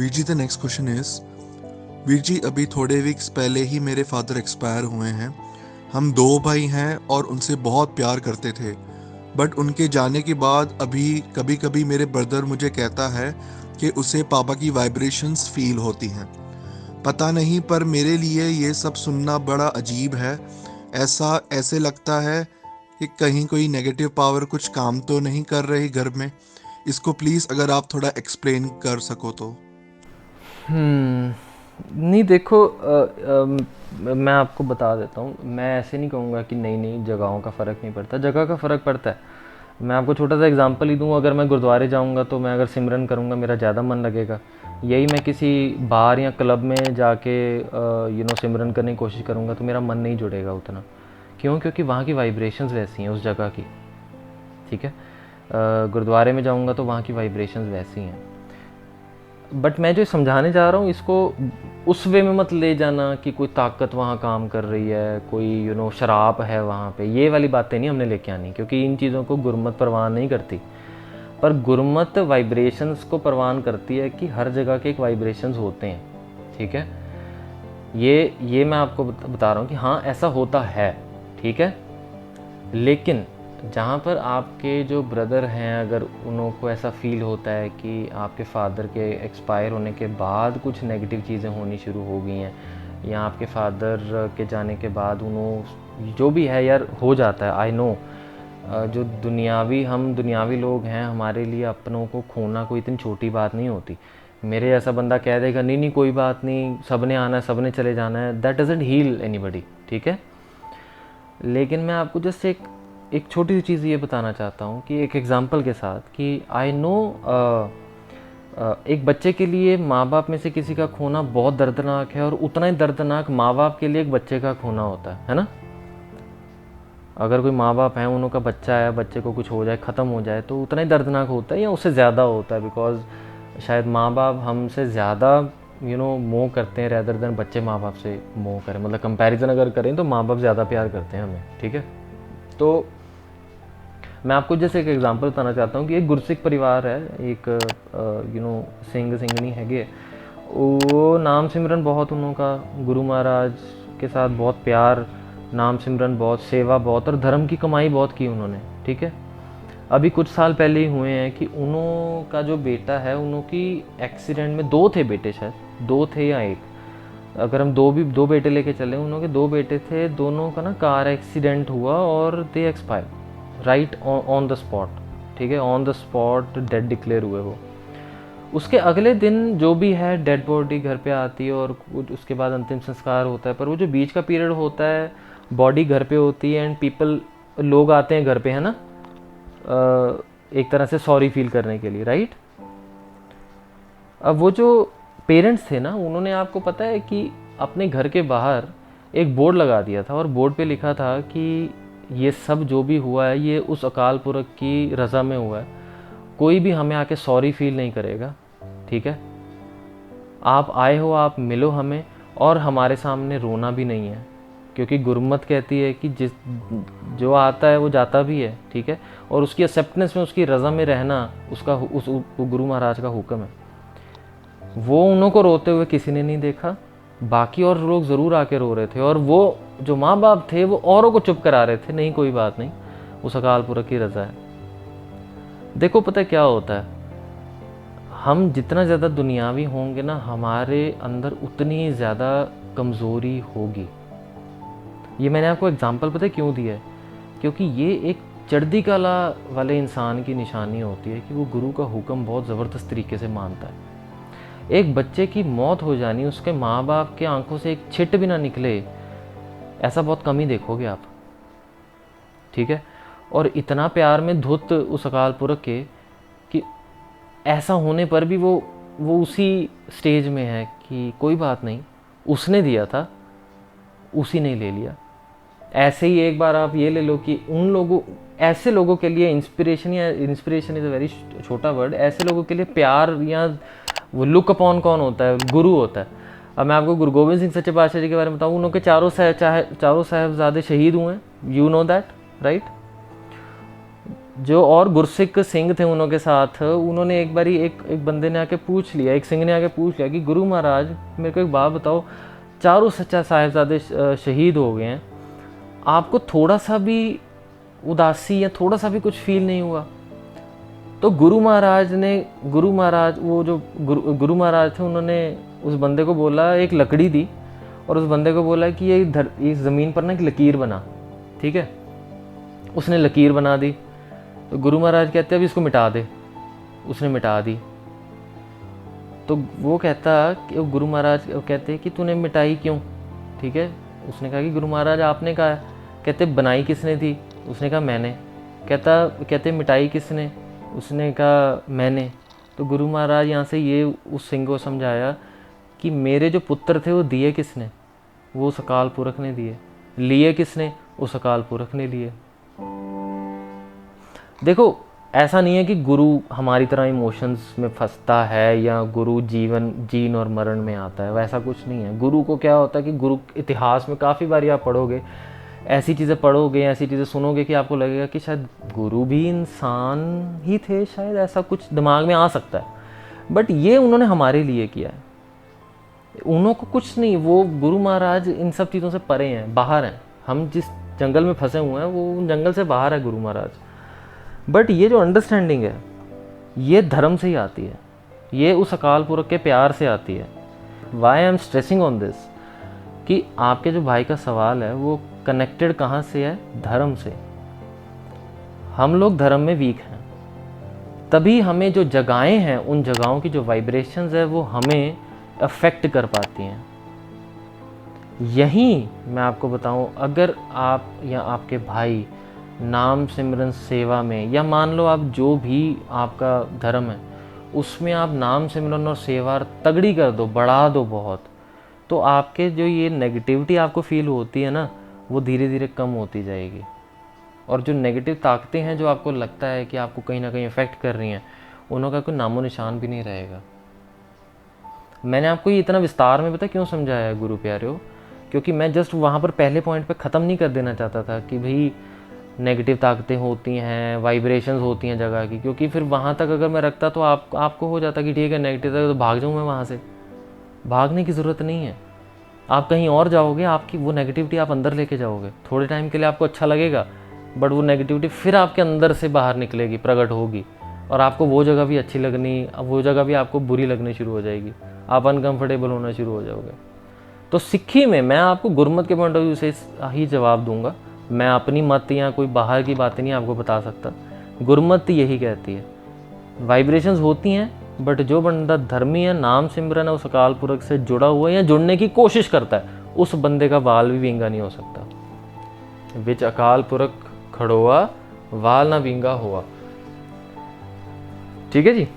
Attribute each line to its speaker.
Speaker 1: Veer ji, the next question is, Veer ji अभी थोड़े weeks पहले ही मेरे फादर एक्सपायर हुए हैं। हम दो भाई हैं और उनसे बहुत प्यार करते थे, बट उनके जाने के बाद अभी कभी कभी मेरे ब्रदर मुझे कहता है कि उसे पापा की वाइब्रेशंस फील होती हैं। पता नहीं, पर मेरे लिए ये सब सुनना बड़ा अजीब है। ऐसा ऐसे लगता है कि कहीं कोई नेगेटिव पावर कुछ काम तो नहीं कर रही घर में। इसको प्लीज़ अगर आप थोड़ा एक्सप्लेन कर सको तो।
Speaker 2: नहीं देखो, मैं आपको बता देता हूँ। मैं ऐसे नहीं कहूँगा कि नहीं नहीं जगहों का फ़र्क नहीं पड़ता, जगह का फ़र्क पड़ता है। मैं आपको छोटा सा एग्जांपल ही दूँ, अगर मैं गुरुद्वारे जाऊँगा तो मैं अगर सिमरन करूँगा मेरा ज़्यादा मन लगेगा। यही मैं किसी बार या क्लब में जाके सिमरन करने की कोशिश करूँगा तो मेरा मन नहीं जुड़ेगा उतना। क्यों? क्योंकि वहाँ की वाइब्रेशंस वैसी हैं उस जगह की। ठीक है। गुरुद्वारे में जाऊँगा तो वहाँ की वाइब्रेशंस वैसी हैं। बट मैं जो समझाने जा रहा हूँ इसको उस वे में मत ले जाना कि कोई ताकत वहाँ काम कर रही है, कोई शराब है वहाँ पे। ये वाली बातें नहीं हमने लेके आनी, क्योंकि इन चीज़ों को गुरमत परवान नहीं करती। पर गुरमत वाइब्रेशंस को परवान करती है कि हर जगह के एक वाइब्रेशंस होते हैं। ठीक है। ये मैं आपको बता रहा हूँ कि हाँ ऐसा होता है। ठीक है। लेकिन जहाँ पर आपके जो ब्रदर हैं, अगर उनको ऐसा फील होता है कि आपके फादर के एक्सपायर होने के बाद कुछ नेगेटिव चीज़ें होनी शुरू हो गई हैं, या आपके फादर के जाने के बाद उन्होंने जो भी है यार हो जाता है, आई नो। जो हम दुनियावी लोग हैं, हमारे लिए अपनों को खोना कोई इतनी छोटी बात नहीं होती। मेरे जैसा बंदा कह देगा नहीं नहीं कोई बात नहीं, सब ने आना है, सब ने चले जाना है, दैट डजंट हील एनीबडी। ठीक है। लेकिन मैं आपको जस्ट एक एक छोटी सी चीज़ ये बताना चाहता हूँ कि एक एग्ज़ाम्पल के साथ कि आई नो एक बच्चे के लिए माँ बाप में से किसी का खोना बहुत दर्दनाक है, और उतना ही दर्दनाक माँ बाप के लिए एक बच्चे का खोना होता है ना। अगर कोई माँ बाप हैं, उनका बच्चा है, बच्चे को कुछ हो जाए, ख़त्म हो जाए, तो उतना ही दर्दनाक होता है या उससे ज़्यादा होता है। बिकॉज शायद माँ बाप हमसे ज़्यादा मोह करते हैं रैदर देन बच्चे माँ बाप से मोह करें। मतलब कंपैरिजन अगर करें तो माँ बाप ज़्यादा प्यार करते हैं हमें। ठीक है। तो मैं आपको जैसे एक एग्जांपल बताना चाहता हूँ कि एक गुरसिख परिवार है, एक सिंह सिंगनी हैगे। वो नाम सिमरन बहुत उन्हों का, गुरु महाराज के साथ बहुत प्यार, नाम सिमरन बहुत, सेवा बहुत, और धर्म की कमाई बहुत की उन्होंने। ठीक है। अभी कुछ साल पहले ही हुए हैं कि उन्हों का जो बेटा है, उन्हों की एक्सीडेंट में, दो थे बेटे शायद, दो थे या एक, अगर हम दो बेटे लेके चले, उन्होंने दो बेटे थे, दोनों का ना कार एक्सीडेंट हुआ और they expire right on the spot. ठीक है। On the spot dead declare हुए वो। उसके अगले दिन जो भी है डेड बॉडी घर पे आती है और उसके बाद अंतिम संस्कार होता है। पर वो जो बीच का पीरियड होता है, बॉडी घर पे होती है एंड पीपल, लोग आते हैं घर पे, है ना, एक तरह से सॉरी फील करने के लिए, राइट। अब वो जो पेरेंट्स थे ना, उन्होंने, आपको पता है कि अपने घर के बाहर एक बोर्ड लगा दिया था, और बोर्ड पे लिखा था कि ये सब जो भी हुआ है ये उस अकाल पुरख की रज़ा में हुआ है, कोई भी हमें आके सॉरी फील नहीं करेगा। ठीक है। आप आए हो, आप मिलो हमें, और हमारे सामने रोना भी नहीं है, क्योंकि गुरमत कहती है कि जो आता है वो जाता भी है। ठीक है। और उसकी एक्सेप्टेंस में, उसकी रज़ा में रहना उसका उस गुरु महाराज का हुक्म है। वो उन्हों को रोते हुए किसी ने नहीं देखा, बाकी और लोग ज़रूर आके रो रहे थे, और वो जो माँ बाप थे वो औरों को चुप करा रहे थे, नहीं कोई बात नहीं, उस अकाल पुरख की रज़ा है। देखो पता है क्या होता है, हम जितना ज़्यादा दुनियावी होंगे ना, हमारे अंदर उतनी ज़्यादा कमज़ोरी होगी। ये मैंने आपको एग्जाम्पल पता है क्यों दिया है, क्योंकि ये एक चढ़ती कला वाले इंसान की निशानी होती है कि वो गुरु का हुक्म बहुत ज़बरदस्त तरीके से मानता है। एक बच्चे की मौत हो जानी, उसके माँ बाप के आंखों से एक छिट भी ना निकले, ऐसा बहुत कम ही देखोगे आप। ठीक है। और इतना प्यार में धुत उस अकाल पुरख के कि ऐसा होने पर भी वो उसी स्टेज में है कि कोई बात नहीं, उसने दिया था, उसी ने ले लिया। ऐसे ही एक बार आप ये ले लो कि उन लोगों, ऐसे लोगों के लिए इंस्पिरेशन, या इंस्पिरेशन इज़ अ वेरी छोटा वर्ड, ऐसे लोगों के लिए प्यार या वो लुक अपॉन कौन होता है? गुरु होता है। अब मैं आपको गुरु गोविंद सिंह सच्चे पातशाह जी के बारे में बताऊँ, उनके चारों साहबजादे शहीद हुए हैं, यू नो दैट, राइट। जो और गुरसिख सिंह थे उन्हों के साथ, उन्होंने एक बारी एक बंदे ने आके पूछ लिया, एक सिंह ने आके पूछ लिया कि गुरु महाराज मेरे को एक बात बताओ, चारों सच्चा साहिबजादे शहीद हो गए हैं, आपको थोड़ा सा भी उदासी या थोड़ा सा भी कुछ फील नहीं हुआ? तो गुरु महाराज वो जो गुरु महाराज थे, उन्होंने उस बंदे को बोला, एक लकड़ी दी और उस बंदे को बोला कि ये ज़मीन पर ना एक लकीर बना, ठीक है। उसने लकीर बना दी, तो गुरु महाराज कहते अब इसको मिटा दे। उसने मिटा दी। तो वो कहता कि गुरु महाराज कहते कि तूने मिटाई क्यों, ठीक है। उसने कहा कि गुरु महाराज आपने कहा। कहते बनाई किसने थी? उसने कहा मैंने। कहते मिटाई किसने? उसने कहा मैंने। तो गुरु महाराज यहाँ से ये उस सिंह को समझाया कि मेरे जो पुत्र थे वो दिए किसने? वो उस अकाल पुरख ने दिए। लिए किसने? उस अकाल पुरख ने लिए। देखो, ऐसा नहीं है कि गुरु हमारी तरह इमोशंस में फंसता है या गुरु जीन और मरण में आता है, वैसा कुछ नहीं है। गुरु को क्या होता है कि गुरु इतिहास में काफ़ी बार आप पढ़ोगे, ऐसी चीज़ें पढ़ोगे, ऐसी चीज़ें सुनोगे कि आपको लगेगा कि शायद गुरु भी इंसान ही थे, शायद ऐसा कुछ दिमाग में आ सकता है। बट ये उन्होंने हमारे लिए किया है, उन्हों को कुछ नहीं। वो गुरु महाराज इन सब चीज़ों से परे हैं, बाहर हैं। हम जिस जंगल में फंसे हुए हैं वो जंगल से बाहर है गुरु महाराज। बट ये जो अंडरस्टैंडिंग है ये धर्म से ही आती है, ये उस अकाल पुरख के प्यार से आती है। Why I am stressing on this कि आपके जो भाई का सवाल है वो कनेक्टेड कहाँ से है? धर्म से। हम लोग धर्म में वीक हैं, तभी हमें जो जगहें हैं उन जगहों की जो वाइब्रेशंस है वो हमें अफेक्ट कर पाती हैं। यहीं मैं आपको बताऊं, अगर आप या आपके भाई नाम सिमरन सेवा में, या मान लो आप जो भी आपका धर्म है उसमें आप नाम सिमरन और सेवा तगड़ी कर दो, बढ़ा दो बहुत, तो आपके जो ये नेगेटिविटी आपको फील होती है ना, वो धीरे धीरे कम होती जाएगी। और जो नेगेटिव ताकतें हैं जो आपको लगता है कि आपको कहीं ना कहीं इफ़ेक्ट कर रही हैं, उनका कोई नामो निशान भी नहीं रहेगा। मैंने आपको ये इतना विस्तार में पता क्यों समझाया है गुरु प्यारे, क्योंकि मैं जस्ट वहाँ पर पहले पॉइंट पे ख़त्म नहीं कर देना चाहता था कि भाई नेगेटिव ताकतें होती हैं, वाइब्रेशंस होती हैं जगह की, क्योंकि फिर वहाँ तक अगर मैं रखता तो आपको हो जाता कि ठीक है नेगेटिव तो भाग जाऊँ मैं वहाँ से। भागने की ज़रूरत नहीं है, आप कहीं और जाओगे, आपकी वो नेगेटिविटी आप अंदर लेके जाओगे। थोड़े टाइम के लिए आपको अच्छा लगेगा, बट वो नेगेटिविटी फिर आपके अंदर से बाहर निकलेगी, प्रकट होगी, और आपको वो जगह भी अच्छी लगनी, वो जगह भी आपको बुरी लगनी शुरू हो जाएगी, आप अनकंफर्टेबल होना शुरू हो जाओगे। तो सिक्खी में मैं आपको गुरमत के पॉइंट ऑफ व्यू से ही जवाब दूंगा, मैं अपनी मत या कोई बाहर की बातें नहीं आपको बता सकता। गुरमत यही कहती है, वाइब्रेशंस होती हैं, बट जो बंदा धर्मी है, नाम सिमरन है, उस अकाल पुरख से जुड़ा हुआ है या जुड़ने की कोशिश करता है, उस बंदे का बाल भी विंगा नहीं हो सकता। विच अकाल पुरख खड़ोआ वाल ना विंगा हुआ। ठीक है जी।